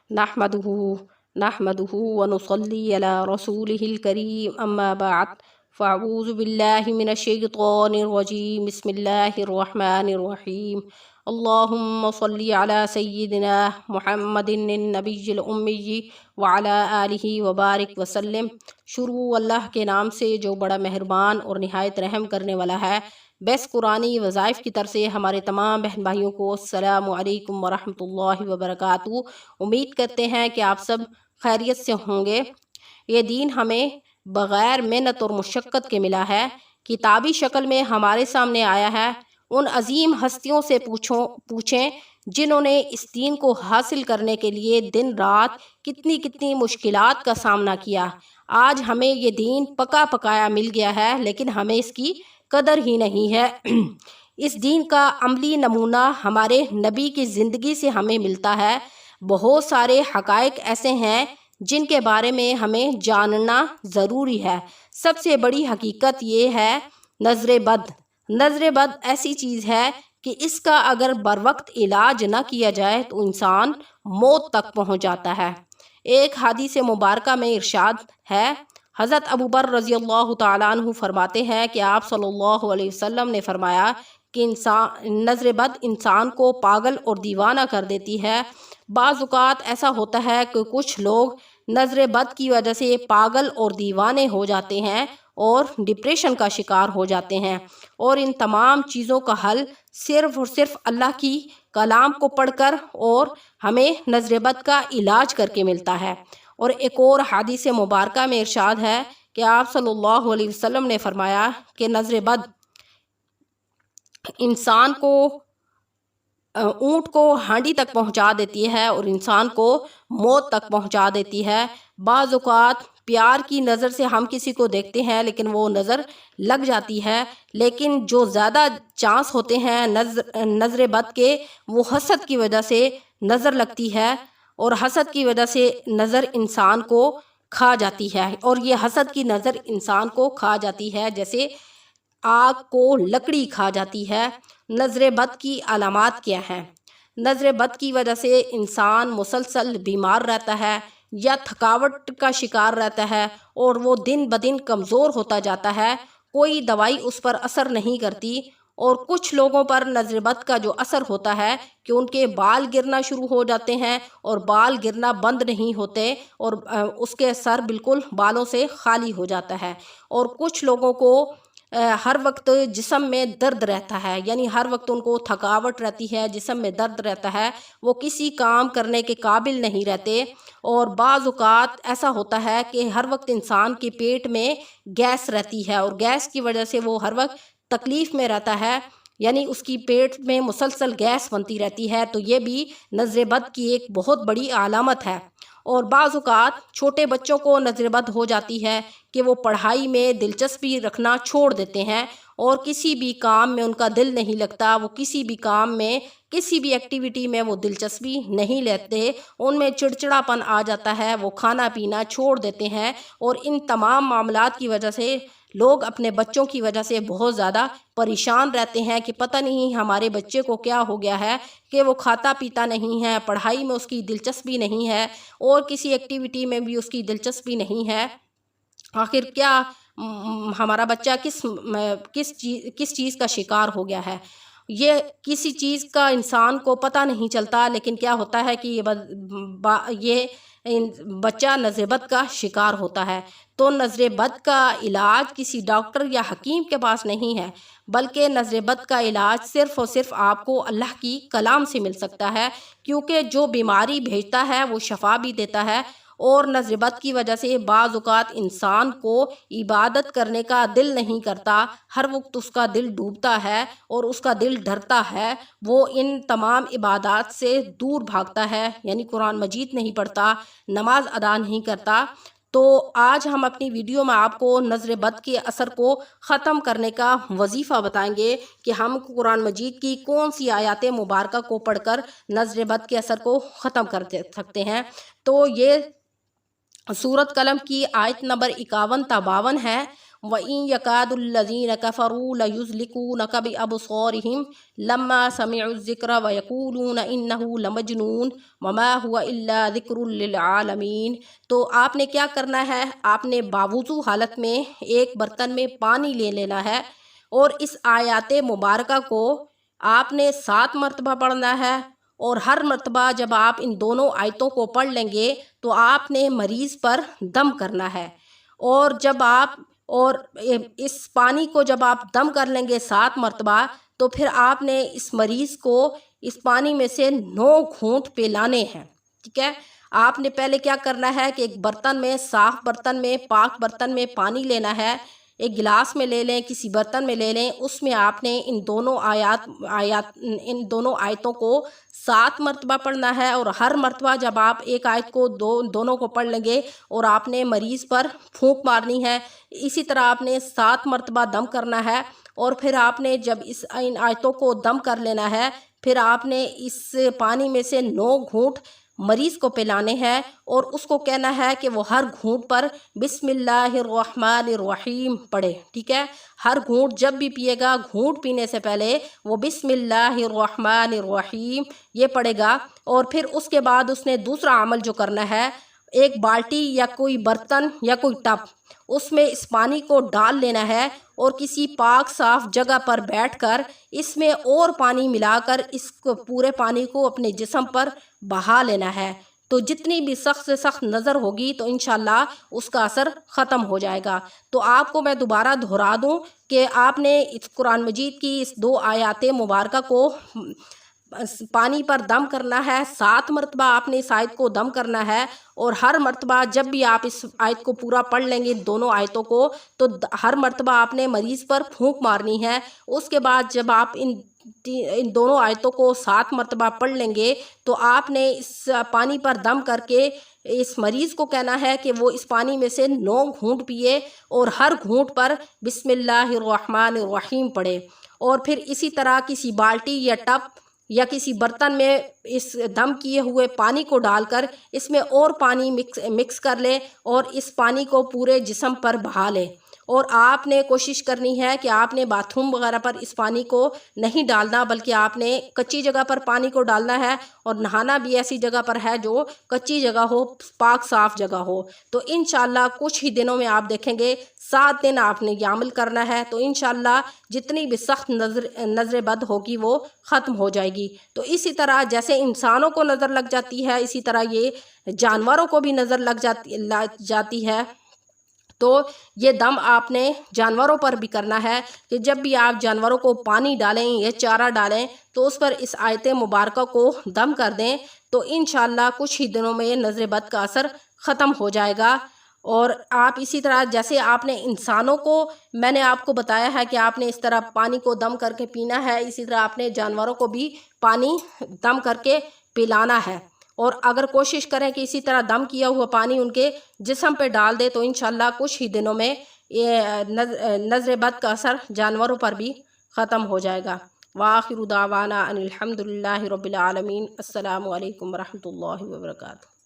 नहमदुहु नहमदुहु व नुसल्ली अला रसूलिहिल करीम अम्मा बाद फ़अऊज़ु बिल्लाहि मिनश शैतानिर रजीम बिस्मिल्लाहिर रहमानिर रहीम अल्लाहुम्मा सल्ली अला सय्यिदिना मुहम्मदिन नबिय्यिल उम्मी व अला आलिहि व बारिक वसल्लम। शुरू अल्लाह के नाम से जो बड़ा मेहरबान और निहायत रहम करने वाला है। बेस कुरानी वज़ाइफ़ की तरफ से हमारे तमाम बहन भाइयों को अस्सलामु अलैकुम वरहमतुल्लाहि वबरकातुहू। उम्मीद करते हैं कि आप सब खैरियत से होंगे। ये दीन हमें बग़ैर मेहनत और मुशक्क़त के मिला है, किताबी शक्ल में हमारे सामने आया है। उन अजीम हस्तियों से पूछें जिन्होंने इस दीन को हासिल करने के लिए दिन रात कितनी कितनी मुश्किलात का सामना किया। आज हमें ये दीन पका पकाया मिल गया है, लेकिन हमें इसकी कदर ही नहीं है। इस दीन का अमली नमूना हमारे नबी की ज़िंदगी से हमें मिलता है। बहुत सारे हक़ाइक़ ऐसे हैं जिनके बारे में हमें जानना ज़रूरी है। सबसे बड़ी हकीकत ये है नज़र बद। नज़र बद ऐसी चीज़ है कि इसका अगर बर वक्त इलाज न किया जाए तो इंसान मौत तक पहुँच जाता है। एक हदीस मुबारक में इरशाद है, हज़रत अबू बकर रज़ियल्लाहु ताला अन्हु फरमाते हैं कि आप सल्लल्लाहु अलैहि वसल्लम ने फरमाया कि नज़र बद इंसान को पागल और दीवाना कर देती है। बाज़ औक़ात ऐसा होता है कि कुछ लोग नज़र बद की वजह से पागल और दीवाने हो जाते हैं और डिप्रेशन का शिकार हो जाते हैं, और इन तमाम चीज़ों का हल सिर्फ़ और सिर्फ अल्लाह की कलाम को पढ़कर और हमें नज़र बद का इलाज करके मिलता है। और एक और हदीस मुबारक में इरशाद है कि आप सल्लल्लाहु अलैहि वसल्लम ने फरमाया कि नज़र बद इंसान को ऊँट को हांडी तक पहुंचा देती है और इंसान को मौत तक पहुंचा देती है। बाज़ औक़ात प्यार की नज़र से हम किसी को देखते हैं लेकिन वो नज़र लग जाती है, लेकिन जो ज़्यादा चांस होते हैं नज़र बद के, वो हसद की वजह से नज़र लगती है और हसद की वजह से नज़र इंसान को खा जाती है। और ये हसद की नज़र इंसान को खा जाती है जैसे आग को लकड़ी खा जाती है। नज़र बद की अलामात क्या हैं? नज़र बद की वजह से इंसान मुसलसल बीमार रहता है या थकावट का शिकार रहता है और वो दिन ब दिन कमज़ोर होता जाता है। कोई दवाई उस पर असर नहीं करती। और कुछ लोगों पर नज़र बद का जो असर होता है कि उनके बाल गिरना शुरू हो जाते हैं और बाल गिरना बंद नहीं होते और उसके सर बिल्कुल बालों से खाली हो जाता है। और कुछ लोगों को हर वक्त जिस्म में दर्द रहता है, यानी हर वक्त उनको थकावट रहती है, जिस्म में दर्द रहता है, वो किसी काम करने के काबिल नहीं रहते। और बाज़ औक़ात ऐसा होता है कि हर वक्त इंसान के पेट में गैस रहती है और गैस की वजह से वो हर वक्त तकलीफ़ में रहता है, यानी उसकी पेट में मुसलसल गैस बनती रहती है। तो ये भी नज़र बद की एक बहुत बड़ी अलामत है। और बाज़ औक़ात छोटे बच्चों को नज़र बद हो जाती है कि वो पढ़ाई में दिलचस्पी रखना छोड़ देते हैं और किसी भी काम में उनका दिल नहीं लगता। वो किसी भी काम में, किसी भी एक्टिविटी में वो दिलचस्पी नहीं लेते, उनमें चिड़चिड़ापन आ जाता है, वो खाना पीना छोड़ देते हैं। और इन तमाम मामलात की वजह से लोग अपने बच्चों की वजह से बहुत ज़्यादा परेशान रहते हैं कि पता नहीं हमारे बच्चे को क्या हो गया है कि वो खाता पीता नहीं है, पढ़ाई में उसकी दिलचस्पी नहीं है और किसी एक्टिविटी में भी उसकी दिलचस्पी नहीं है। आखिर क्या हमारा बच्चा किस चीज़ का शिकार हो गया है? ये किसी चीज़ का इंसान को पता नहीं चलता, लेकिन क्या होता है कि ये बच्चा नज़र बद का शिकार होता है। तो नज़र बद का इलाज किसी डॉक्टर या हकीम के पास नहीं है, बल्कि नज़र बद का इलाज सिर्फ़ और सिर्फ आपको अल्लाह की कलाम से मिल सकता है, क्योंकि जो बीमारी भेजता है वो शफा भी देता है। और नज़र बद की वजह से बाज़ औक़ात इंसान को इबादत करने का दिल नहीं करता, हर वक्त उसका दिल डूबता है और उसका दिल डरता है, वो इन तमाम इबादत से दूर भागता है, यानी कुरान मजीद नहीं पढ़ता, नमाज अदा नहीं करता। तो आज हम अपनी वीडियो में आपको नज़र बद के असर को ख़त्म करने का वजीफ़ा बताएंगे कि हम कुरान मजीद की कौन सी आयत मुबारक को पढ़कर नज़र बद के असर को ख़त्म कर सकते हैं। तो ये सूरत कलम की आयत नंबर 51 ta 52 है। وَإِن يَكَادُ الَّذِينَ كَفَرُوا لَيُزْلِقُونَكَ بِأَبْصَارِهِمْ لَمَّا سَمِعُوا الذِّكْرَ وَيَقُولُونَ إِنَّهُ لَمَجْنُونٌ وَمَا هُوَ إِلَّا ذِكْرٌ لِّلْعَالَمِينَ۔ تو آپ نے کیا کرنا ہے، آپ نے باوضو حالت میں ایک برتن میں پانی لے لینا ہے اور اس آیات مبارکہ کو آپ نے 7 مرتبہ پڑھنا ہے، اور ہر مرتبہ جب آپ ان دونوں آیتوں کو پڑھ لیں گے تو آپ نے مریض پر دم کرنا ہے، اور جب آپ اس پانی کو جب آپ دم کر لیں گے 7 مرتبہ تو پھر آپ نے اس مریض کو اس پانی میں سے 9 گھونٹ پلانے ہیں، ٹھیک ہے۔ آپ نے پہلے کیا کرنا ہے کہ ایک برتن میں، صاف برتن میں، پاک برتن میں پانی لینا ہے، ایک گلاس میں لے لیں، کسی برتن میں لے لیں، اس میں آپ نے ان دونوں آیتوں کو 7 مرتبہ پڑھنا ہے، اور ہر مرتبہ جب آپ ایک آیت کو دونوں کو پڑھ لیں گے اور آپ نے مریض پر پھونک مارنی ہے، اسی طرح آپ نے 7 مرتبہ دم کرنا ہے، اور پھر آپ نے جب ان آیتوں کو دم کر لینا ہے، پھر آپ نے اس پانی میں سے 9 گھونٹ مریض کو پلانے ہیں، اور اس کو کہنا ہے کہ وہ ہر گھونٹ پر بسم اللہ الرحمن الرحیم پڑھے، ٹھیک ہے۔ ہر گھونٹ جب بھی پیے گا، گھونٹ پینے سے پہلے وہ بسم اللہ الرحمن الرحیم یہ پڑھے گا، اور پھر اس کے بعد اس نے دوسرا عمل جو کرنا ہے، ایک بالٹی یا کوئی برتن یا کوئی ٹب، اس میں اس پانی کو ڈال لینا ہے، اور کسی پاک صاف جگہ پر بیٹھ کر اس میں اور پانی ملا کر اس کو پورے پانی کو اپنے جسم پر بہا لینا ہے۔ تو جتنی بھی سخت سے سخت نظر ہوگی تو انشاءاللہ اس کا اثر ختم ہو جائے گا۔ تو آپ کو میں دوبارہ دہرا دوں کہ آپ نے اس قرآن مجید کی اس 2 آیات مبارکہ کو پانی پر دم کرنا ہے، 7 مرتبہ آپ نے اس آیت کو دم کرنا ہے، اور ہر مرتبہ جب بھی آپ اس آیت کو پورا پڑھ لیں گے دونوں آیتوں کو تو ہر مرتبہ آپ نے مریض پر پھونک مارنی ہے۔ اس کے بعد جب آپ ان دونوں آیتوں کو 7 مرتبہ پڑھ لیں گے تو آپ نے اس پانی پر دم کر کے اس مریض کو کہنا ہے کہ وہ اس پانی میں سے 9 گھونٹ پیے، اور ہر گھونٹ پر بسم اللہ الرحمن الرحیم پڑھے، اور پھر اسی طرح کسی بالٹی یا ٹب یا کسی برتن میں اس دم کیے ہوئے پانی کو ڈال کر اس میں اور پانی مکس کر لے، اور اس پانی کو پورے جسم پر بہا لے، اور آپ نے کوشش کرنی ہے کہ آپ نے باتھ روم وغیرہ پر اس پانی کو نہیں ڈالنا، بلکہ آپ نے کچی جگہ پر پانی کو ڈالنا ہے، اور نہانا بھی ایسی جگہ پر ہے جو کچی جگہ ہو، پاک صاف جگہ ہو۔ تو انشاءاللہ کچھ ہی دنوں میں آپ دیکھیں گے، 7 دن آپ نے یہ عمل کرنا ہے، تو انشاءاللہ جتنی بھی سخت نظر بد ہوگی وہ ختم ہو جائے گی۔ تو اسی طرح جیسے انسانوں کو نظر لگ جاتی ہے، اسی طرح یہ جانوروں کو بھی نظر لگ جاتی ہے۔ تو یہ دم آپ نے جانوروں پر بھی کرنا ہے کہ جب بھی آپ جانوروں کو پانی ڈالیں یا چارہ ڈالیں تو اس پر اس آیت مبارکہ کو دم کر دیں، تو انشاءاللہ کچھ ہی دنوں میں نظر بد کا اثر ختم ہو جائے گا۔ اور آپ اسی طرح جیسے آپ نے انسانوں کو، میں نے آپ کو بتایا ہے کہ آپ نے اس طرح پانی کو دم کر کے پینا ہے، اسی طرح آپ نے جانوروں کو بھی پانی دم کر کے پلانا ہے، اور اگر کوشش کریں کہ اسی طرح دم کیا ہوا پانی ان کے جسم پہ ڈال دے تو انشاءاللہ کچھ ہی دنوں میں یہ نظر بد کا اثر جانوروں پر بھی ختم ہو جائے گا۔ وآخر دعوانا ان الحمد للہ رب العالمین۔ السلام علیکم ورحمۃ اللہ وبرکاتہ۔